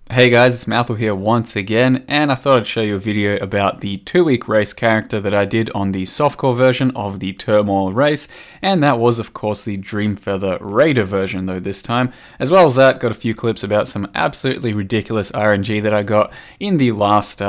Hey guys, it's Malthus here once again, and I thought I'd show you a video about the 2-week race character that I did on the softcore version of the Turmoil race, and that was of course the Dreamfeather Raider version though this time. As well as that, got a few clips about some absolutely ridiculous RNG that I got in the last,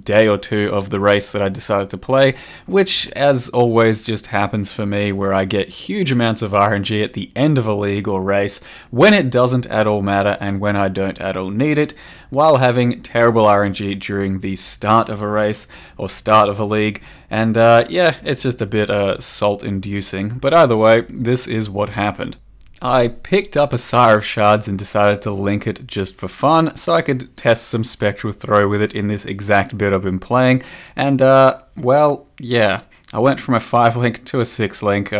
day or two of the race that I decided to play, which as always just happens for me where I get huge amounts of RNG at the end of a league or race when it doesn't at all matter and when I don't at all need it, while having terrible RNG during the start of a race or start of a league. And yeah, it's just a bit salt inducing, but either way, this is what happened. I picked up a Sire of Shards and decided to link it just for fun, so I could test some Spectral Throw with it in this exact bit I've been playing, and well, yeah. I went from a 5-link to a 6-link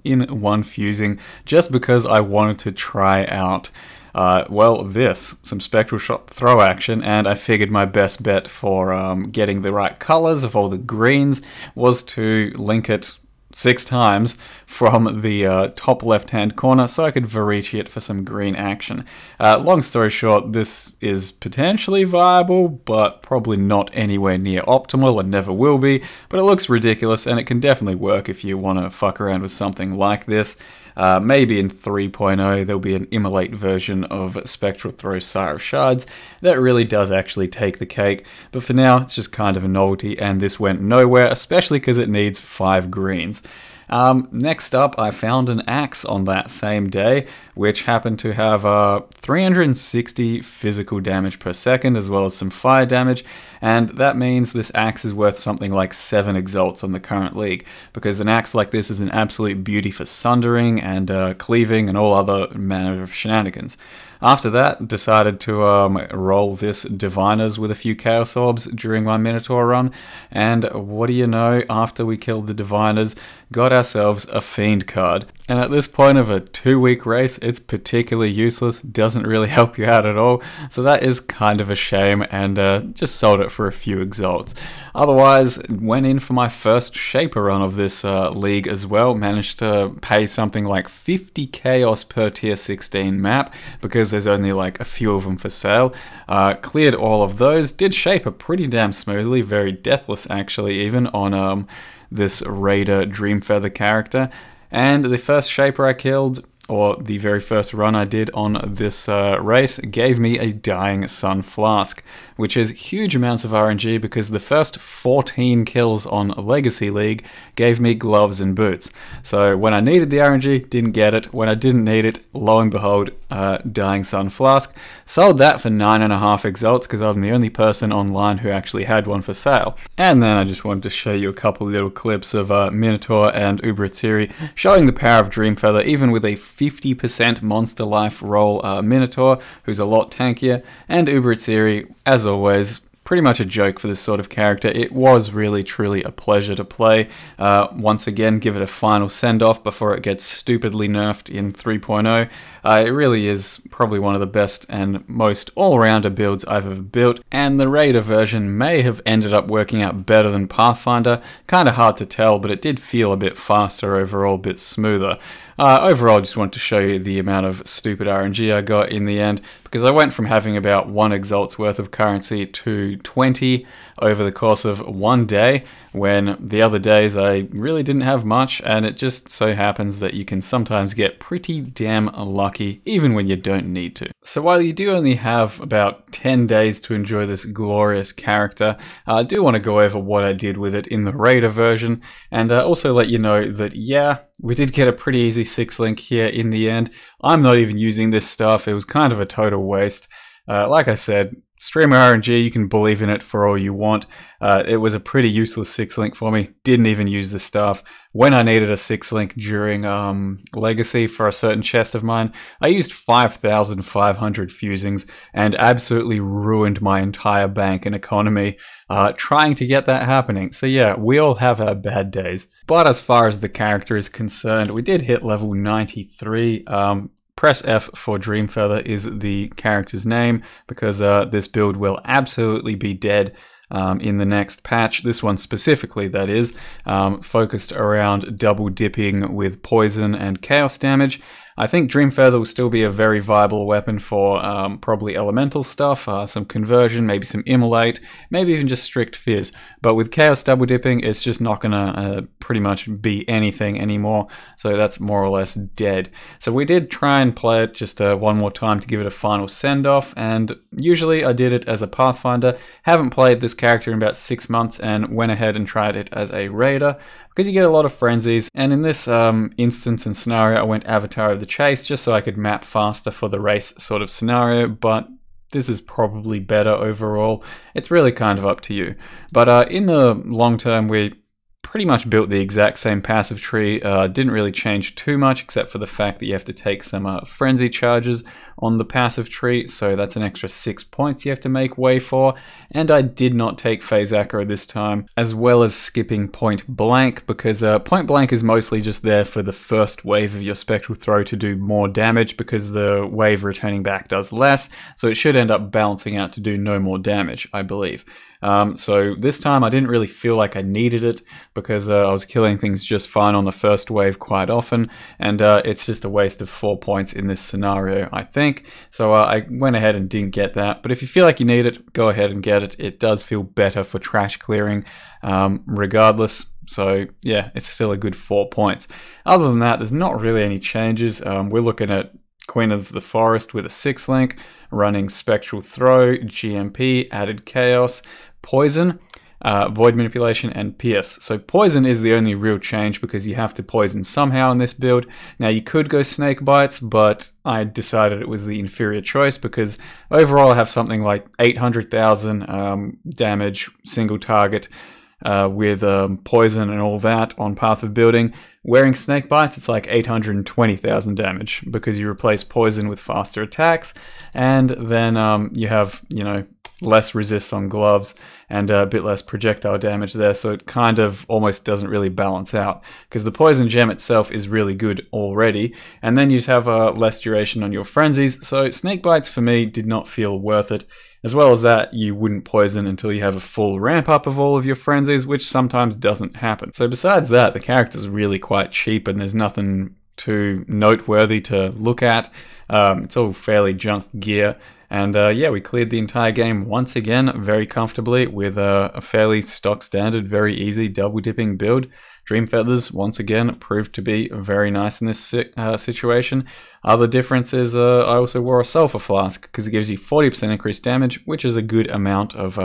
in one fusing, just because I wanted to try out, some Spectral Throw action, and I figured my best bet for getting the right colors of all the greens was to link it 6 times from the top left-hand corner so I could Varici it for some green action. Long story short, this is potentially viable, but probably not anywhere near optimal and never will be, but it looks ridiculous and it can definitely work if you want to fuck around with something like this. Maybe in 3.0 there'll be an immolate version of Spectral Throw Sire of Shards that really does actually take the cake, but for now it's just kind of a novelty and this went nowhere, especially because it needs 5 greens. Next up, I found an axe on that same day, which happened to have 360 physical damage per second, as well as some fire damage, and that means this axe is worth something like 7 exalts on the current league, because an axe like this is an absolute beauty for sundering and cleaving and all other manner of shenanigans. After that, decided to roll this Diviners with a few Chaos Orbs during my Minotaur run, and what do you know, after we killed the Diviners, got ourselves a Fiend card. And at this point of a 2-week race, it's particularly useless, doesn't really help you out at all, so that is kind of a shame, and just sold it for a few exalts. Otherwise, went in for my first Shaper run of this league as well, managed to pay something like 50 Chaos per tier 16 map, because there's only like a few of them for sale. Cleared all of those, did Shaper pretty damn smoothly, very deathless actually, even on this Raider Dreamfeather character. And the first Shaper I killed, or the very first run I did on this race, gave me a Dying Sun Flask, which is huge amounts of RNG because the first 14 kills on Legacy League gave me gloves and boots. So when I needed the RNG, didn't get it. When I didn't need it, lo and behold, Dying Sun Flask. Sold that for 9.5 exalts because I'm the only person online who actually had one for sale. And then I just wanted to show you a couple little clips of Minotaur and Ubratsiri showing the power of Dreamfeather, even with a 50% monster life roll Minotaur, who's a lot tankier, and Ubratsiri, as always, pretty much a joke for this sort of character. It was really truly a pleasure to play. Once again, give it a final send-off before it gets stupidly nerfed in 3.0. It really is probably one of the best and most all-rounder builds I've ever built, and the Raider version may have ended up working out better than Pathfinder. Kind of hard to tell, but it did feel a bit faster overall, a bit smoother. Overall, I just want to show you the amount of stupid RNG I got in the end, because I went from having about 1 exalt's worth of currency to 20 over the course of one day, when the other days I really didn't have much, and it just so happens that you can sometimes get pretty damn lucky, even when you don't need to. So while you do only have about 10 days to enjoy this glorious character, I do want to go over what I did with it in the Raider version, and also let you know that, yeah, we did get a pretty easy 6-link here in the end. I'm not even using this stuff, it was kind of a total waste. Like I said, streamer RNG, you can believe in it for all you want. It was a pretty useless 6-link for me, didn't even use the stuff. When I needed a 6-link during Legacy for a certain chest of mine, I used 5,500 fusings and absolutely ruined my entire bank and economy trying to get that happening. So yeah, we all have our bad days. But as far as the character is concerned, we did hit level 93. Press F for Dreamfeather is the character's name, because this build will absolutely be dead in the next patch. This one specifically, that is, focused around double dipping with poison and chaos damage. I think Dreamfeather will still be a very viable weapon for probably elemental stuff, some conversion, maybe some immolate, maybe even just strict fizz. But with Chaos double dipping, it's just not gonna pretty much be anything anymore, so that's more or less dead. So we did try and play it just one more time to give it a final send-off, and usually I did it as a Pathfinder. Haven't played this character in about 6 months and went ahead and tried it as a Raider, because you get a lot of frenzies, and in this instance and scenario I went Avatar of the Chase just so I could map faster for the race sort of scenario, but this is probably better overall. It's really kind of up to you. But in the long term, we pretty much built the exact same passive tree. Didn't really change too much except for the fact that you have to take some frenzy charges on the passive tree, so that's an extra 6 points you have to make way for. And I did not take phase acro this time, as well as skipping point blank, because point blank is mostly just there for the first wave of your spectral throw to do more damage, because the wave returning back does less, so it should end up balancing out to do no more damage, I believe. So this time I didn't really feel like I needed it, because I was killing things just fine on the first wave quite often, and it's just a waste of 4 points in this scenario, I think. So I went ahead and didn't get that, but if you feel like you need it, go ahead and get it. It does feel better for trash clearing regardless. So yeah, it's still a good 4 points. Other than that, there's not really any changes. We're looking at Queen of the Forest with a 6 link, running Spectral Throw, GMP, added Chaos, Poison, Void Manipulation, and Pierce. So Poison is the only real change, because you have to poison somehow in this build. Now you could go Snake Bites, but I decided it was the inferior choice, because overall I have something like 800,000 damage single target with poison and all that on Path of Building. Wearing Snake Bites, it's like 820,000 damage, because you replace poison with faster attacks, and then you have, you know, less resist on gloves and a bit less projectile damage there, so it kind of almost doesn't really balance out, because the poison gem itself is really good already, and then you have less duration on your frenzies, so Snake Bites for me did not feel worth it. As well as that, you wouldn't poison until you have a full ramp up of all of your frenzies, which sometimes doesn't happen. So besides that, the character's really quite cheap and there's nothing too noteworthy to look at. It's all fairly junk gear. And yeah, we cleared the entire game once again very comfortably with a fairly stock standard, very easy double dipping build. Dreamfeathers once again proved to be very nice in this situation. Other difference is I also wore a sulfur flask, because it gives you 40% increased damage, which is a good amount of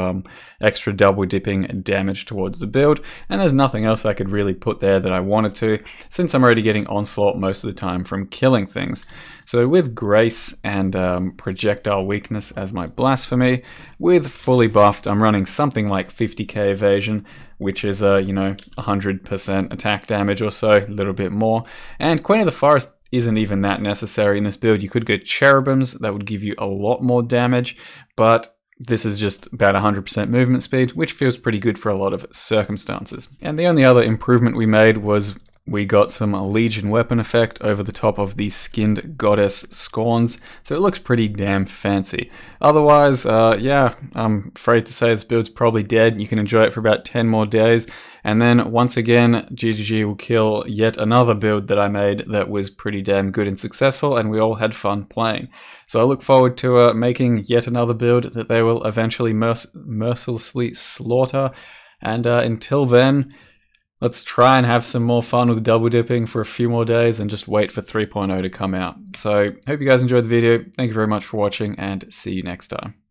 extra double dipping damage towards the build. And there's nothing else I could really put there that I wanted to, since I'm already getting onslaught most of the time from killing things. So with Grace and projectile weakness as my blasphemy, with fully buffed, I'm running something like 50k evasion, which is you know, 100% attack damage or so, a little bit more. And Queen of the Forest isn't even that necessary in this build. You could go Cherubims, that would give you a lot more damage, but this is just about 100% movement speed, which feels pretty good for a lot of circumstances. And the only other improvement we made was we got some Legion weapon effect over the top of the skinned goddess scorns, so it looks pretty damn fancy. Otherwise, yeah, I'm afraid to say this build's probably dead. You can enjoy it for about 10 more days, and then once again, GGG will kill yet another build that I made that was pretty damn good and successful, and we all had fun playing. So I look forward to making yet another build that they will eventually mercilessly slaughter, and until then, let's try and have some more fun with double dipping for a few more days and just wait for 3.0 to come out. So, hope you guys enjoyed the video. Thank you very much for watching, and see you next time.